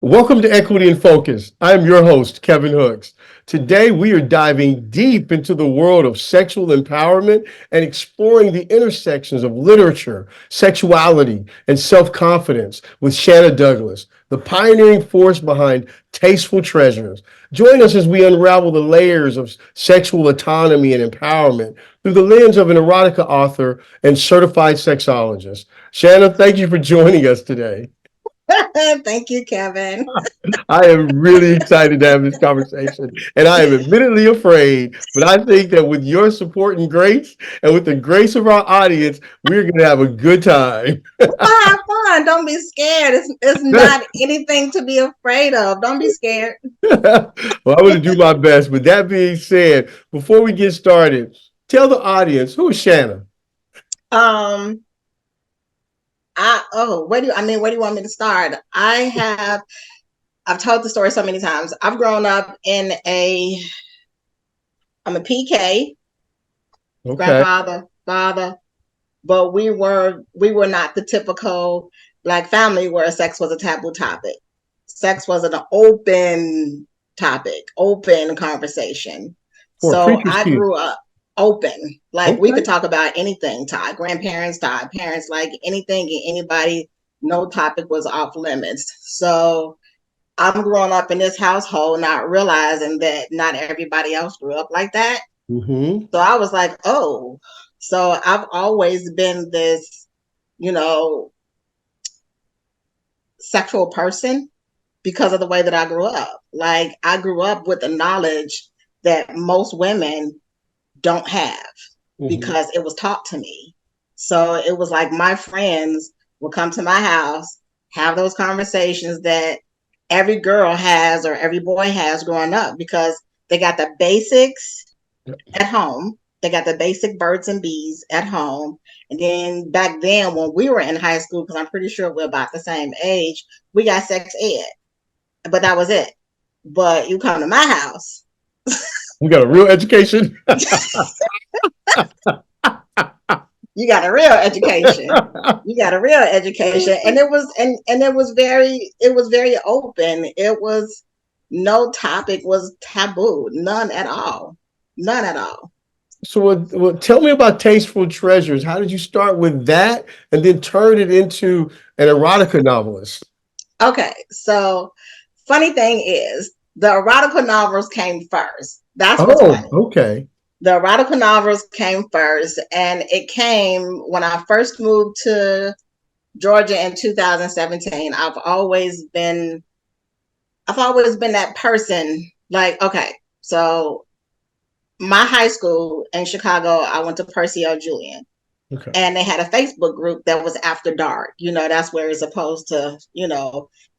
Welcome to Equity in Focus. I'm your host, Kevin Hooks. Today, we are diving deep into the world of sexual empowerment and exploring the intersections of literature, sexuality, and self-confidence with Shanna Douglas, the pioneering force behind Tasteful Treasures. Join us as we unravel the layers of sexual autonomy and empowerment through the lens of an erotica author and certified sexologist. Shanna, thank you for joining us today. Thank you, Kevin. I am really excited to have this conversation, and I am admittedly afraid, but I think that with your support and grace, and with the grace of our audience, we're going to have a good time. Have fun. Don't be scared. It's not anything to be afraid of. Don't be scared. Well, I'm going to do my best. But that being said, before we get started, tell the audience who is Shanna. Um, where do you want me to start? I've told the story so many times. I've grown up I'm a PK, Okay. grandfather, father, but we were not the typical black family where sex was a taboo topic. Sex was an open topic, open conversation. For a So preacher's I kid. grew up open. Like we Okay. could talk about anything, to our grandparents, to our parents, like anything and anybody, no topic was off limits. So I'm growing up in this household, not realizing that not everybody else grew up like that. Mm-hmm. So I was like, oh, so I've always been this, you know, sexual person because of the way that I grew up. Like I grew up with the knowledge that most women don't have Mm-hmm. because it was taught to me. So it was like my friends would come to my house, have those conversations that every girl has or every boy has growing up because they got the basics at home. They got the basic birds and bees at home. And then back then, when we were in high school, because I'm pretty sure we're about the same age, we got sex ed, but that was it. But you come to my house, You got a real education. you got a real education. You got a real education, and it was very open. It was no topic was taboo, none at all, none at all. So, tell me about Tasteful Treasures. How did you start with that and then turn it into an erotica novelist? Okay, so funny thing is, the erotica novels came first. That's what's Oh, funny. okay. The erotica novels came first, and it came when I first moved to Georgia in 2017. I've always been that person. Like, okay, so my high school in Chicago, I went to Percy L. Julian, Okay. and they had a Facebook group that was after dark. That's where it's supposed to,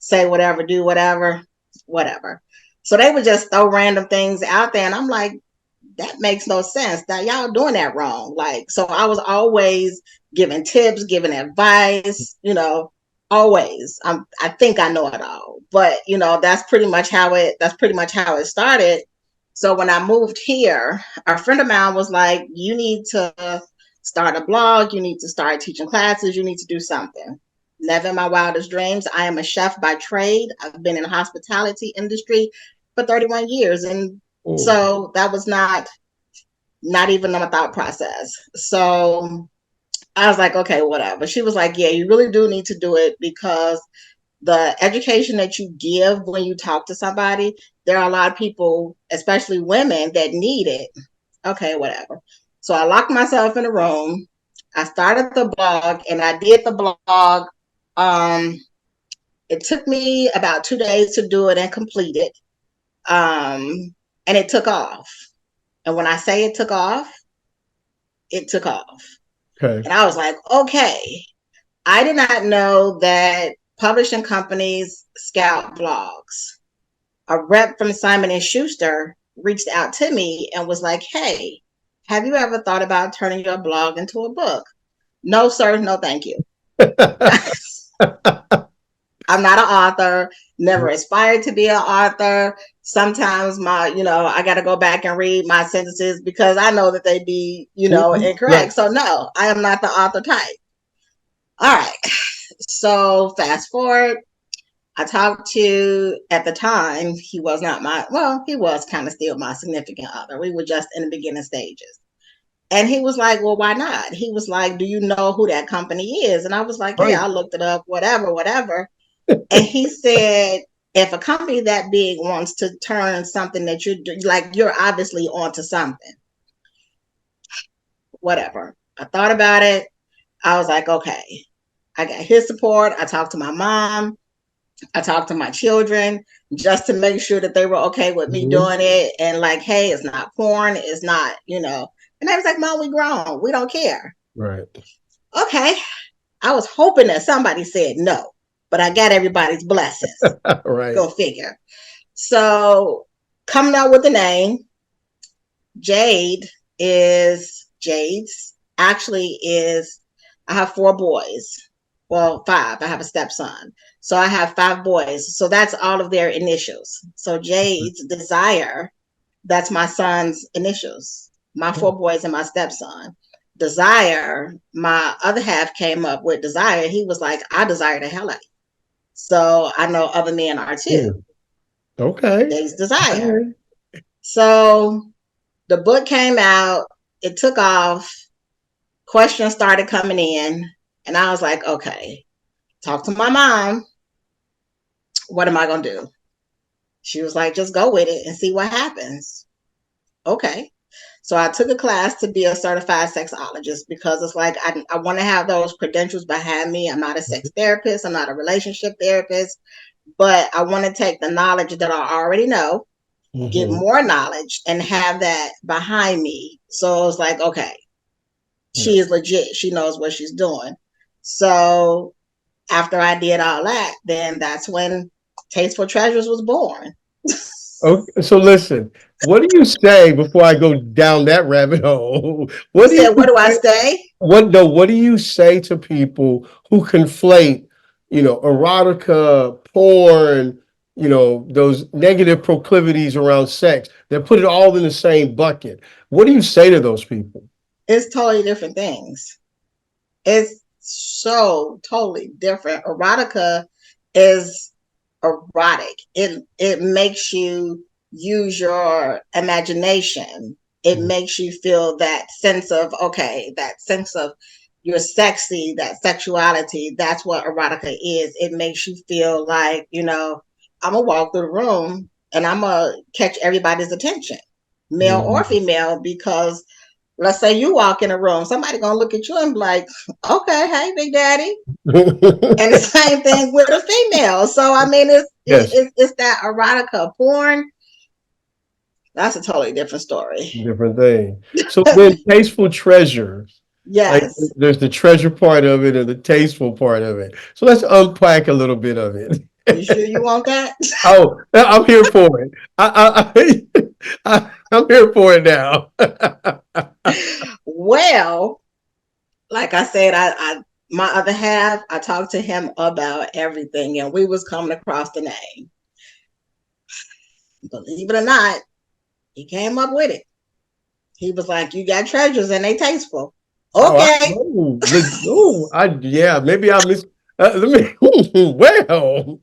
say whatever, do whatever, whatever. So they would just throw random things out there, and I'm like, that makes no sense. That y'all doing that wrong. Like, so I was always giving tips, giving advice, always. I think I know it all. But, that's pretty much how it started. So when I moved here, a friend of mine was like, you need to start a blog, you need to start teaching classes, you need to do something. Never in my wildest dreams. I am a chef by trade. I've been in the hospitality industry for 31 years. And Oh, so that was not even on my thought process. So I was like, okay, whatever. She was like, yeah, you really do need to do it because the education that you give when you talk to somebody, there are a lot of people, especially women, that need it. Okay, whatever. So I locked myself in a room. I started the blog and I did the blog. Um, it took me about 2 days to do it and complete it. And it took off. And when I say it took off, it took off. okay. And I was like, okay, I did not know that publishing companies scout blogs. A rep from Simon and Schuster reached out to me and was like, hey, have you ever thought about turning your blog into a book? No, sir. No, thank you. I'm not an author, never aspired to be an author. Sometimes I got to go back and read my sentences because I know that they be, Right. incorrect. So no, I am not the author type. All right. So fast forward, I talked to, at the time, he was not my, well, he was kind of still my significant other. We were just in the beginning stages. And he was like, well, why not? He was like, do you know who that company is? And I was like, Right. yeah, I looked it up, whatever, whatever. And he said, if a company that big wants to turn something that you're like, you're obviously onto something, whatever. I thought about it. I was like, okay, I got his support. I talked to my mom. I talked to my children just to make sure that they were okay with me Mhm. doing it. And like, hey, it's not porn. It's not, And I was like, Mom, we grown. We don't care. Right. Okay. I was hoping that somebody said no, but I got everybody's blessings. Right. Go figure. So coming out with the name, Jade Jade's actually is, I have 4 boys. Well, 5. I have a stepson. So I have 5 boys. So that's all of their initials. So Jade's Desire, that's my son's initials. My 4 boys and my stepson. Desire, my other half came up with Desire. He was like, I desire the hell out of you. So I know other men are too. Mm. Okay. Jade's Desire. Okay. So the book came out, it took off, questions started coming in, and I was like, okay, talk to my mom. What am I going to do? She was like, just go with it and see what happens. Okay. So I took a class to be a certified sexologist because it's like I want to have those credentials behind me. I'm not a sex therapist, I'm not a relationship therapist, but I want to take the knowledge that I already know, get Mhm. more knowledge, and have that behind me. So it was like, okay, Yeah. she is legit. She knows what she's doing. So after I did all that, then that's when Tasteful Treasures was born. Okay. So listen, what do you say before I go down that rabbit hole? You What do said, you where do I say? stay? What no, what do you say to people who conflate, erotica, porn, those negative proclivities around sex? They put it all in the same bucket. What do you say to those people? It's totally different things. It's so totally different. Erotica is erotic. It makes you use your imagination. It Mhm. makes you feel that sense of, okay, that sense of you're sexy, that sexuality. That's what erotica is. It makes you feel like, I'm gonna walk through the room and I'm gonna catch everybody's attention, male or Mhm. female, because let's say you walk in a room, somebody gonna look at you and be like, okay, hey, Big Daddy. And the same thing with a female. So I mean, Yes, it's that erotica porn. That's a totally different story. different thing. So then tasteful treasures, like Yes. there's the treasure part of it and the tasteful part of it. So let's unpack a little bit of it. You sure you want that? Oh, I'm here for it. I'm here for it now. Well, like I said, I my other half, I talked to him about everything, and we was coming across the name. Believe it or not, he came up with it. He was like, "You got treasures, and they tasteful." Oh, Okay. yeah, maybe I missed. Let me, well,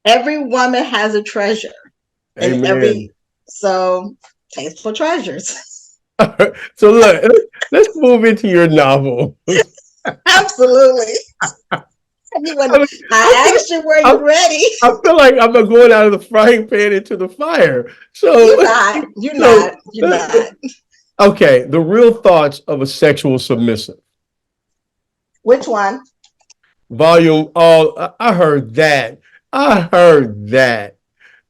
Every woman has a treasure, and amen. so tasteful treasures. So look, let's move into your novel. Absolutely. You I, when mean, I I feel, asked you, were I, you ready? I feel like I'm going out of the frying pan into the fire. So, You're not. You're so not. You're not. okay, the real thoughts of a sexual submissive. Which one? Volume. Oh, I heard that. I heard that.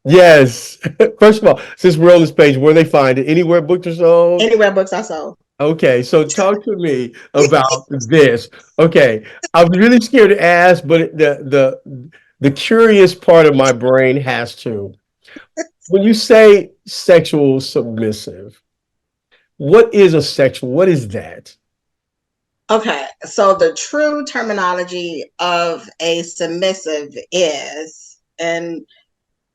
Yes. First of all, since we're on this page, where they find it? Anywhere books are sold? Anywhere books I sold. Okay, so talk to me about this. Okay, I was really scared to ask, but the curious part of my brain has to. When you say sexual submissive, what is a sexual? What is that? Okay, so the true terminology of a submissive is, and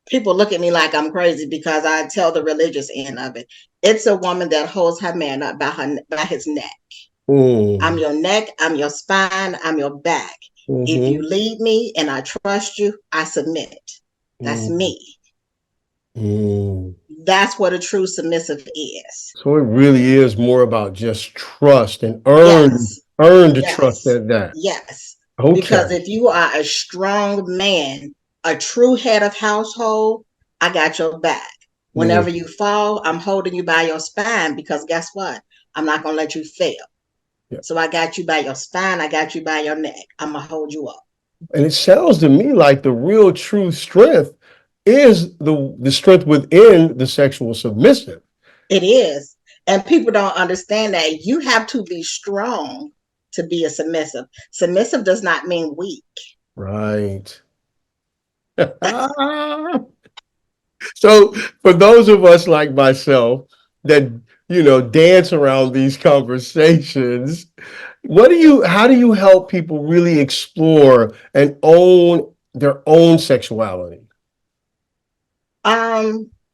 people look at me like I'm crazy because I tell the religious end of it. It's a woman that holds her man up by his neck. I'm Mm, your neck, I'm your spine, I'm your back. If you Mm-hmm. lead me and I trust you, I submit. That's Mm-hmm. me. That's what a true submissive is. So it really is more about just trust and Yes, earned trust yes, at that. yes. Okay. Because if you are a strong man, a true head of household, I got your back. Whenever Mm, you fall, I'm holding you by your spine because guess what? I'm not going to let you fail. yeah. So I got you by your spine. I got you by your neck. I'm going to hold you up. And it sounds to me like the real true strength is the strength within the sexual submissive. It is. And people don't understand that you have to be strong to be a submissive. Submissive does not mean weak. Right. That's So for those of us like myself that dance around these conversations, how do you help people really explore and own their own sexuality?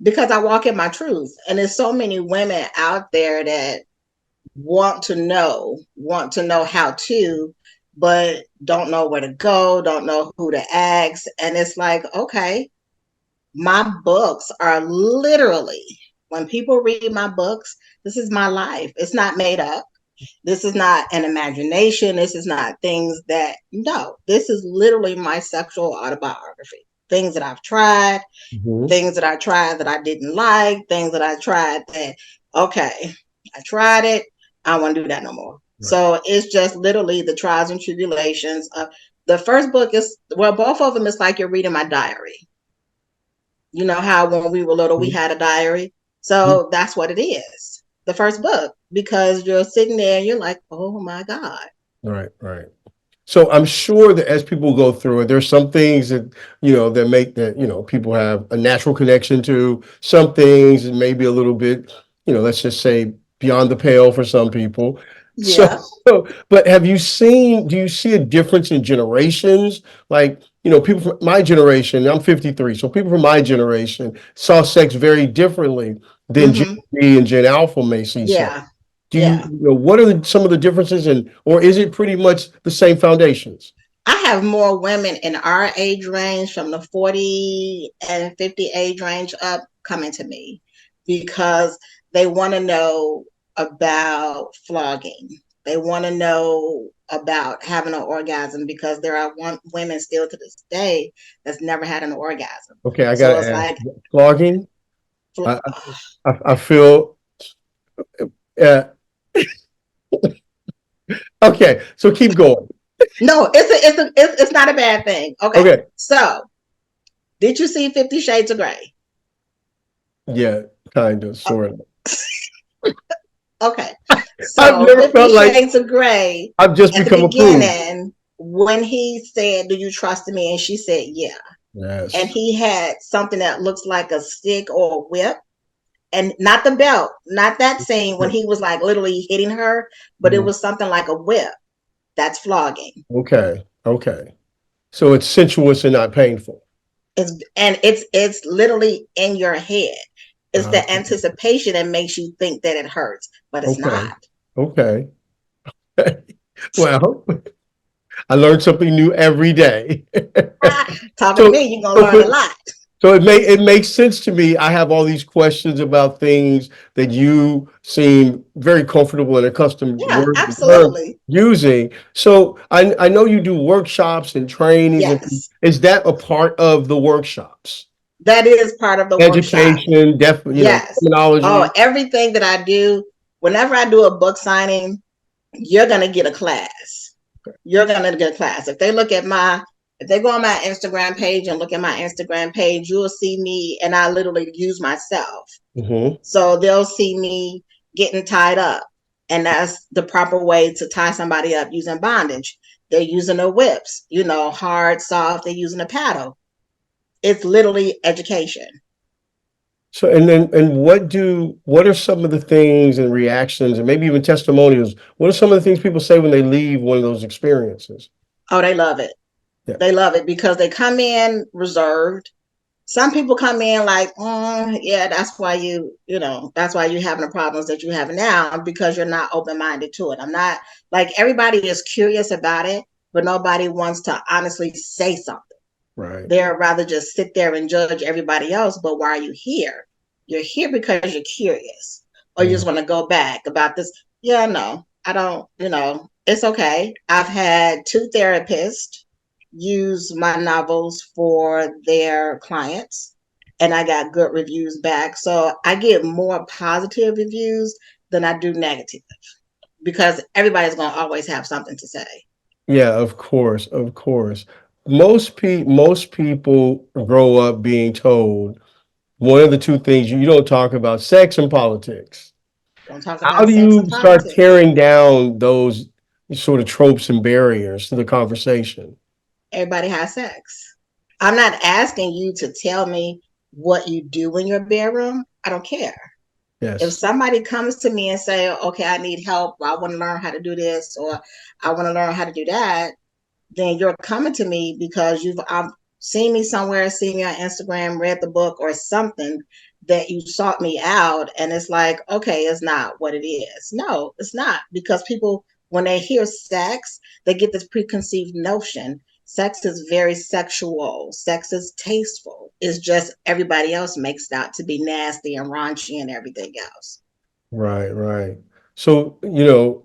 because I walk in my truth. And there's so many women out there that want to know how to, but don't know where to go, don't know who to ask. And it's like, okay, my books are literally, when people read my books, this is my life. It's not made up. This is not an imagination. This is not things that, no, this is literally my sexual autobiography. Things that I've tried, Mhm. things that I tried that I didn't like, things that I tried that, okay, I tried it. I don't want to do that no more. Right. So it's just literally the trials and tribulations of the first book is, well, both of them is like you're reading my diary. You know how when we were little, we Mhm. had a diary. Mhm. So that's what it is. The first book, because you're sitting there and you're like, oh my God. Right, right. So I'm sure that as people go through it, there's some things that, that make that, people have a natural connection to, some things that maybe a little bit, let's just say beyond the pale for some people. So, Yeah. but do you see a difference in generations? Like, people from my generation, I'm 53, so people from my generation saw sex very differently than Gen Mm-hmm. Z and Gen Alpha may see sex. Yeah. You Yeah. know, what are some of the differences or is it pretty much the same foundations? I have more women in our age range from the 40 and 50 age range up coming to me because they want to know about flogging. They want to know about having an orgasm because there are women still to this day that's never had an orgasm. Okay, I So gotta it's ask. like, Flogging? I fl- I feel uh, okay. So keep going. no, it's not a bad thing. Okay, Okay. so did you see 50 Shades of Grey? Yeah, kind of, sort of. Okay. I've So never 50 felt like Shades of Grey, I've just at the become a prude. beginning, when he said, do you trust me? And she said, yeah. And Yes. he had something that looks like a stick or a whip. And not the belt, not that scene when he was like literally hitting her, but it Mhm. was something like a whip. That's flogging. Okay. Okay. So it's sensuous and not painful. It's literally in your head. It's Uh, the anticipation that makes you think that it hurts, but it's okay. not. Okay. Well, I learn something new every day. Talking to So, me, you're gonna so learn for, a lot. So it makes sense to me. I have all these questions about things that you seem very comfortable and accustomed Yeah, word absolutely. using. So I know you do workshops and trainings, and Yes. is that a part of the workshops? That is part of the workshop. Education, Yes. Oh, terminology. everything that I do, whenever I do a book signing, you're going to get a class. You're going to get a class. If they go on my Instagram page and look at my Instagram page, you'll see me and I literally use myself. Hmm. So they'll see me getting tied up. And that's the proper way to tie somebody up using bondage. They're using their whips, hard, soft, they're using a paddle. It's literally education. So what are some of the things and reactions and maybe even testimonials? What are some of the things people say when they leave one of those experiences? Oh, they love it. Yeah. They love it because they come in reserved. Some people come in like, yeah, that's why you're having the problems that you have now because you're not open minded to it. I'm not like everybody is curious about it, but nobody wants to honestly say something. Right. They'd rather just sit there and judge everybody else. But why are you here? You're here because you're curious, or you just Mm. want to go back about this. Yeah, no, I don't, it's okay. I've had two therapists use my novels for their clients, and I got good reviews back. So I get more positive reviews than I do negative because everybody's going to always have something to say. Yeah, of course, of course. Most people grow up being told one of the two things you don't talk about, sex and politics. Don't talk How about do sex you and start politics. tearing down those sort of tropes and barriers to the conversation? Everybody has sex. I'm not asking you to tell me what you do in your bedroom. I don't care. If Yes. somebody comes to me and say, "Okay, I need help. I want to learn how to do this, or I want to learn how to do that," then you're coming to me because you've seen me somewhere, seen me on Instagram, read the book or something that you sought me out, and it's like, okay, it's not what it is. No, it's not, because people, when they hear sex, they get this preconceived notion. Sex is very sexual. Sex is tasteful. It's just everybody else makes it out to be nasty and raunchy and everything else. Right, right. So, you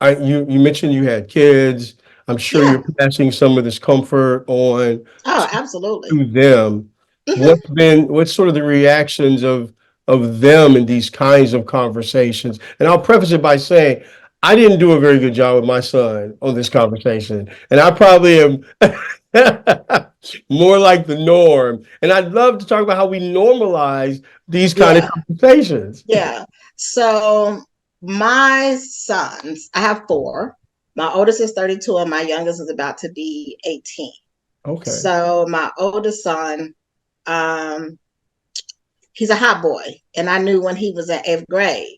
mentioned you had kids. I'm sure Yeah. you're passing some of this comfort on Oh, absolutely. to them. Hmm. What's sort of the reactions of them in these kinds of conversations? And I'll preface it by saying I didn't do a very good job with my son on this conversation, and I probably am more like the norm. And I'd love to talk about how we normalize these kind of Yeah. conversations. Yeah. So my sons, I have four. My oldest is 32 and my youngest is about to be 18. Okay. So my oldest son, um, he's a hot boy. And I knew when he was in eighth grade,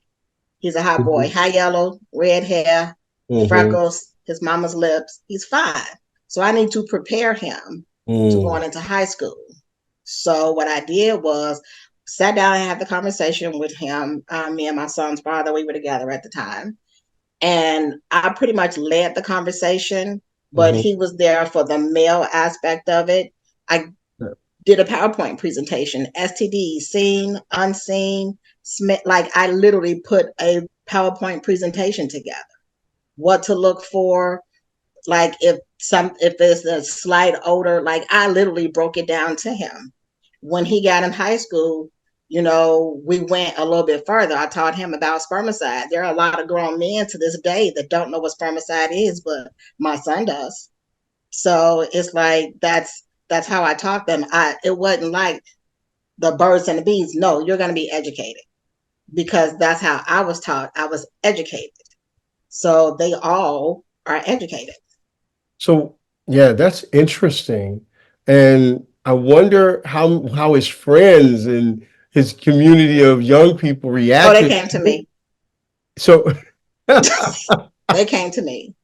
he's a hot boy. Mhm. High yellow, red hair, Mhm. freckles, his mama's lips. He's fine. So I need to prepare him to Mm. going into high school. So what I did was sat down and had the conversation with him. Me and my son's father, we were together at the time, and I pretty much led the conversation, but Mhm. he was there for the male aspect of it. I did a PowerPoint presentation, STD, seen, unseen, like I literally put a PowerPoint presentation together. What to look for, like if there's a slight odor, like I literally broke it down to him. When he got in high school, we went a little bit further. I taught him about spermicide. There are a lot of grown men to this day that don't know what spermicide is, but my son does. So it's like that's how I taught them. It wasn't like the birds and the bees. No, you're going to be educated, because that's how I was taught. I was educated. So they all are educated. So yeah, that's interesting. And I wonder how his friends and his community of young people Oh, they reacted. came to me. So They came to me.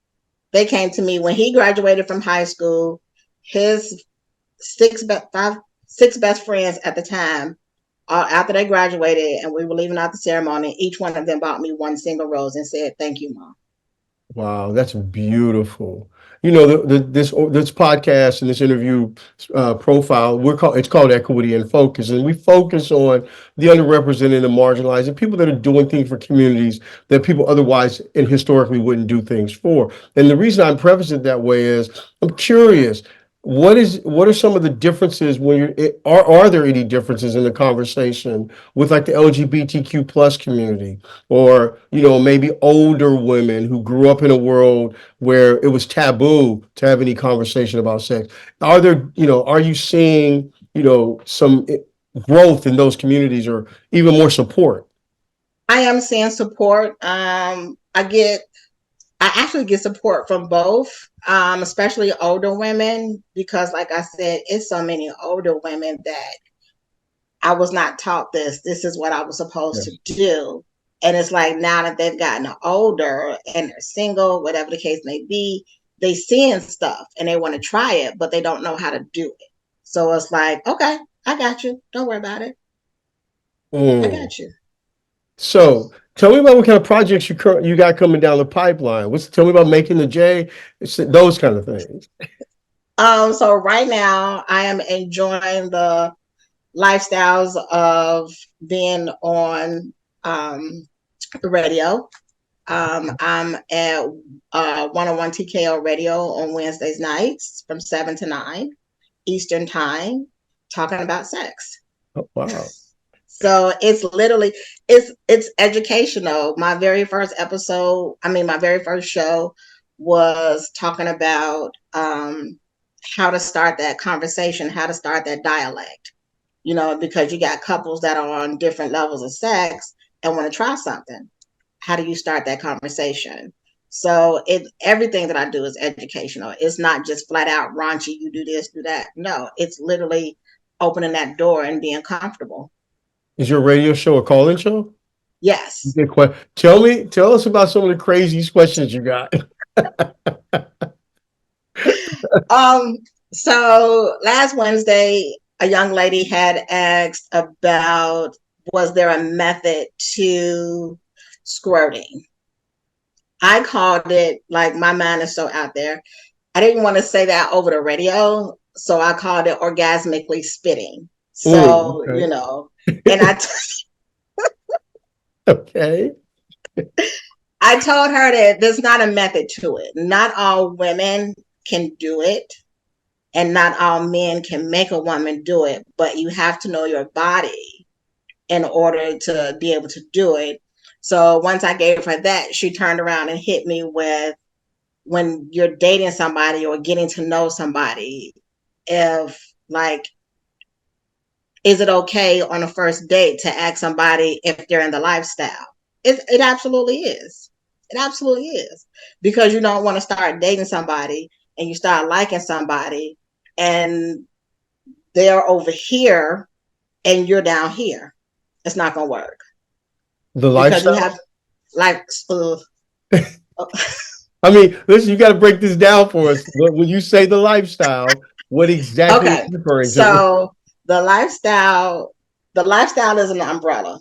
They came to me when he graduated from high school. His six best friends at the time, after they graduated and we were leaving out the ceremony, each one of them bought me one single rose and said, "Thank you, mom." wow, that's beautiful. This podcast and this interview profile, it's called Equity and Focus, and we focus on the underrepresented and marginalized and people that are doing things for communities that people otherwise and historically wouldn't do things for. And the reason I'm prefacing it that way is I'm curious. What are some of the differences when are there any differences in the conversation with like the LGBTQ plus community, or maybe older women who grew up in a world where it was taboo to have any conversation about sex? Are you seeing some growth in those communities, or even more support? I am seeing support. I actually get support from both, especially older women, because, like I said, it's so many older women that I was not taught this. This is what I was supposed to Yes. do. And it's like now that they've gotten older and they're single, whatever the case may be, they seeing stuff and they want to try it, but they don't know how to do it. So it's like, okay, I got you. Don't worry about it. I Mm. got you. So tell me about what kind of projects you got coming down the pipeline. Tell me about making the J, those kind of things. So right now I am enjoying the lifestyles of being on the radio. I'm at 101 TKO radio on Wednesdays nights from 7 to 9 Eastern time, talking about sex. Oh, wow. So it's literally it's educational. My very first episode, I mean my very first show was talking about how to start that conversation, how to start that dialect. Because you got couples that are on different levels of sex and want to try something. How do you start that conversation? So everything that I do is educational. It's not just flat out raunchy, you do this, do that. No, it's literally opening that door and being comfortable. Is your radio show a call-in show? Yes. Good tell us about some of the craziest questions you got. Um, so last Wednesday, a young lady had asked about, was there a method to squirting? I called it, like, my mind is so out there. I didn't want to say that over the radio, so I called it orgasmically spitting. So, Okay. and Okay. I told her that there's not a method to it. Not all women can do it, and not all men can make a woman do it, but you have to know your body in order to be able to do it. So once I gave her that, she turned around and hit me with, when you're dating somebody or getting to know somebody, if, like, is it okay on a first date to ask somebody if they're in the lifestyle? It absolutely is. It absolutely is. Because you don't want to start dating somebody and you start liking somebody and they're over here and you're down here. It's not going to work The because you lifestyle. have, like, I mean, listen, you got to break this down for us. When you say the lifestyle, what exactly are okay. you referring to? So the lifestyle, the lifestyle is an umbrella.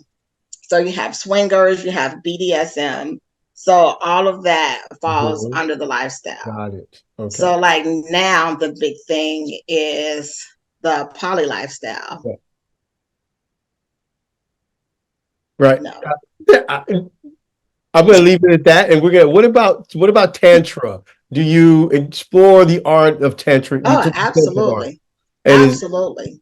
So you have swingers, you have BDSM. So all of that falls Mhm. under the lifestyle. Got it. Okay. So, like, now the big thing is the poly lifestyle. Yeah. Right. No. Yeah, I'm going to leave it at that, and we're going to. What about tantra? Do you explore the art of tantra? You Oh, took the tantric art, absolutely. and is Absolutely.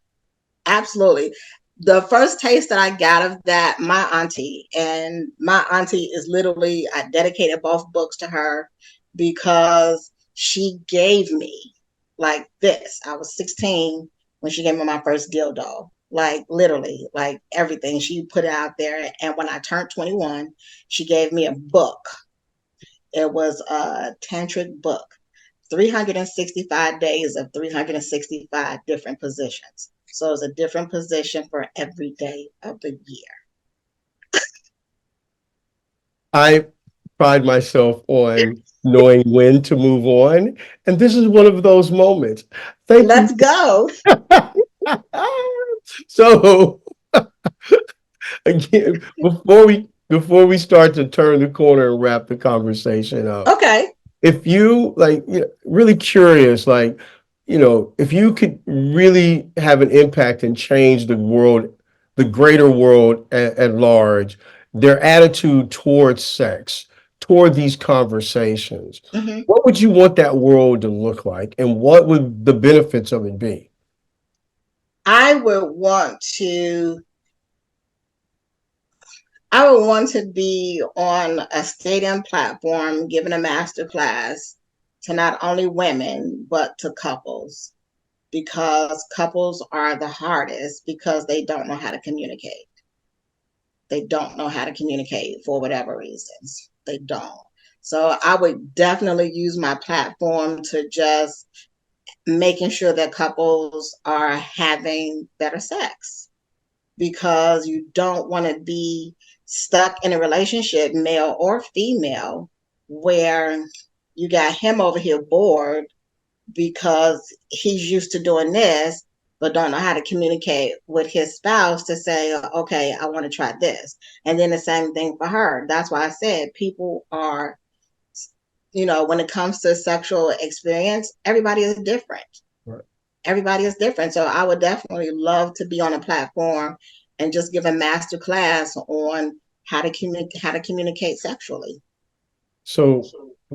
Absolutely. The first taste that I got of that, my auntie is literally, I dedicated both books to her because she gave me, like, this. I was 16 when she gave me my first dildo. Like, literally, like, everything. She put it out there. And when I turned 21, she gave me a book. It was a tantric book, 365 days of 365 different positions. So it's a different position for every day of the year. I pride myself on knowing when to move on, and this is one of those moments. Thank you. Let's go. So again, before we start to turn the corner and wrap the conversation up, Okay. if you like, really curious, like, if you could really have an impact and change the world, the greater world at large, their attitude towards sex, toward these conversations, hmm what would you want that world to look like, and what would the benefits of it be? I would want to. I would want to be on a stadium platform giving a master class to not only women but to couples, because couples are the hardest because they don't know how to communicate. They don't know how to communicate for whatever reasons. They don't. So I would definitely use my platform to just making sure that couples are having better sex, because you don't want to be stuck in a relationship, male or female, where you got him over here bored because he's used to doing this, but don't know how to communicate with his spouse to say, okay, I want to try this. And then the same thing for her. That's why I said people are, when it comes to sexual experience, everybody is different. everybody is different. So I would definitely love to be on a platform and just give a master class on how to communicate sexually. So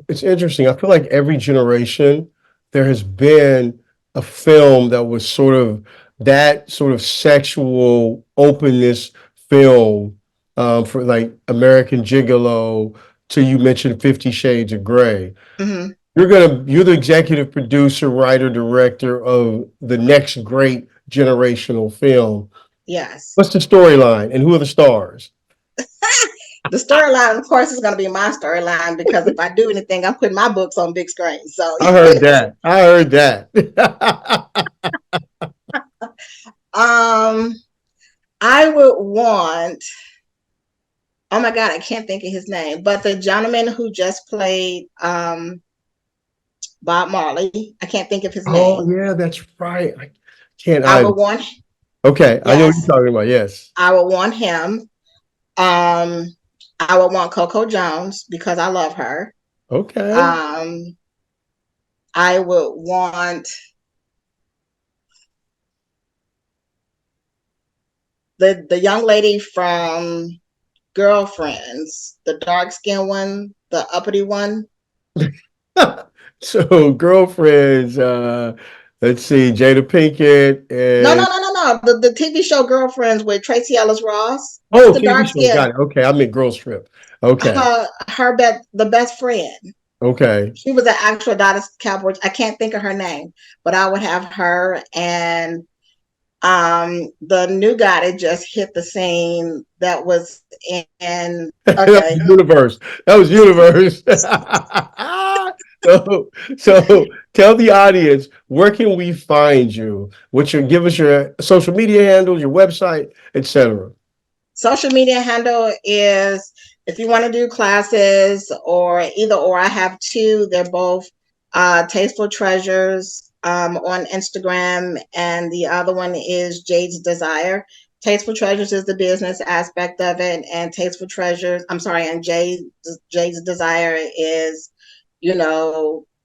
it's interesting. I feel like every generation there has been a film that was sort of that sort of sexual openness film, for like American Gigolo to you mentioned 50 Shades of Grey. Hmm. You're the executive producer, writer, director of the next great generational film. Yes. What's the storyline and who are the stars? The storyline, of course, is going to be my storyline because if I do anything, I'm putting my books on big screen. So, I heard that. I heard that. um, I would want. Oh my God, I can't think of his name, but the gentleman who just played Bob Marley, I can't think of his Oh name. yeah, that's right. I can't I either. would want. Okay, I know what you're Yes, talking about. Yes. I would want him. Um, I would want Coco Jones because I love her. Okay. Um, I would want the young lady from Girlfriends, the dark skinned one, the uppity one. So girlfriends, let's see, Jada Pinkett No, no, and no, no, no. The TV show Girlfriends with Tracy Ellis Ross. She's oh, the TV dark show. skin. Got it. Okay, I meant Girls Trip. Okay. The best friend. Okay. She was an actual Dallas Cowboy. I can't think of her name, but I would have her and the new guy that just hit the scene that was in. That Okay, was universe. That was universe. So, so tell the audience where can we find you? Give us your social media handles, your website, etc. social media handle is if you want to do classes or either or. I have two. They're both Tasteful Treasures on Instagram, and the other one is Jade's Desire. Tasteful Treasures is the business aspect of it, and Tasteful Treasures, I'm sorry, and Jade's Desire is,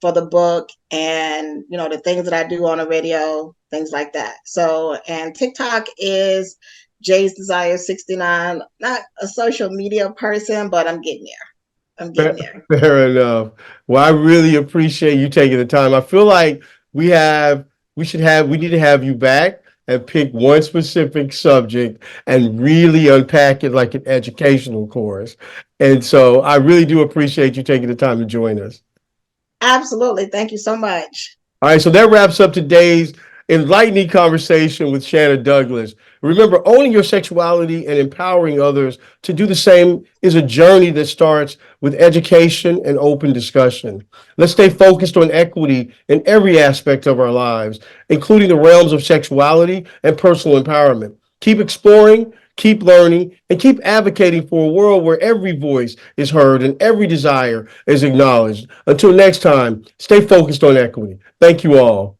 for the book and the things that I do on the radio, things like that. So, and TikTok is Jay's Desire 69. Not a social media person, but I'm getting there. I'm getting Fair, there. fair enough. Well, I really appreciate you taking the time. I feel like we have, we need to have you back and pick one specific subject and really unpack it like an educational course. And so I really do appreciate you taking the time to join us. Absolutely. Thank you so much. All right, so that wraps up today's enlightening conversation with Shanna Douglas. Remember, owning your sexuality and empowering others to do the same is a journey that starts with education and open discussion. Let's stay focused on equity in every aspect of our lives, including the realms of sexuality and personal empowerment. Keep exploring, keep learning, and keep advocating for a world where every voice is heard and every desire is acknowledged. Until next time, stay focused on equity. Thank you all.